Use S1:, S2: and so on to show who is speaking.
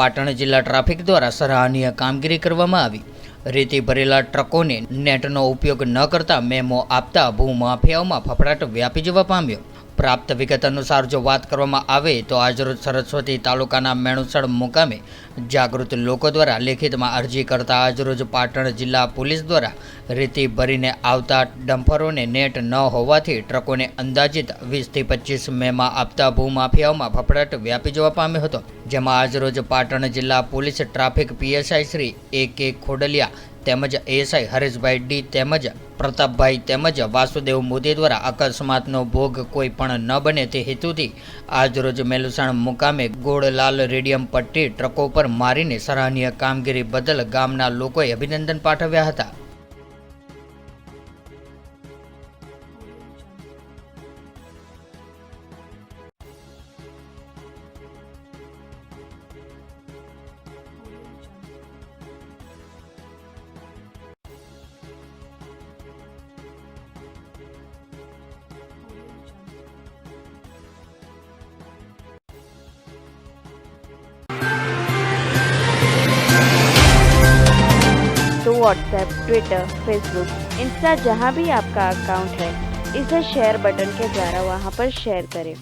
S1: પાટણ જિલ્લા ટ્રાફિક દ્વારા સરાહનીય કામગીરી કરવામાં આવી। રેતી ભરેલા ટ્રકોને નેટનો ઉપયોગ ન કરતા મેમો આપતા ભૂમાફિયાઓમાં ફફડાટ વ્યાપી જવા પામ્યો। પ્રાપ્ત વિગત અનુસાર જો વાત કરવામાં આવે તો આજરોજ સરસ્વતી તાલુકાના મેણુસણ મુકામે જાગૃત લોકો દ્વારા લેખિતમાં અરજી કરતા આજરોજ પાટણ જિલ્લા પોલીસ દ્વારા રેતી ભરીને આવતા ડમ્પરોને નેટ ન હોવાથી ટ્રકોને અંદાજિત 20 થી 25 મેમા આપતા ભૂમાફિયાઓમાં ફફડાટ વ્યાપી જવા પામ્યો હતો। જેમાં આજરોજ પાટણ જિલ્લા police traffic PSI Shri AK ખોડલિયા તેમજ એએસઆઈ હરેશભાઈ ડી તેમજ પ્રતાપભાઈ તેમજ વાસુદેવ મોદી દ્વારા અકસ્માતનો ભોગ કોઈ પણ ન બને તે હેતુથી આજરોજ મેલુસાણ મુકામે ગોળલાલ રેડિયમ પટ્ટી ટ્રકો પર મારીને સરાહનીય કામગીરી બદલ ગામના લોકોએ અભિનંદન પાઠવ્યા હતા।
S2: तो व्हाट्सएप, ट्विटर, फेसबुक, इंस्टा जहाँ भी आपका अकाउंट है, इसे शेयर बटन के द्वारा वहाँ पर शेयर करें।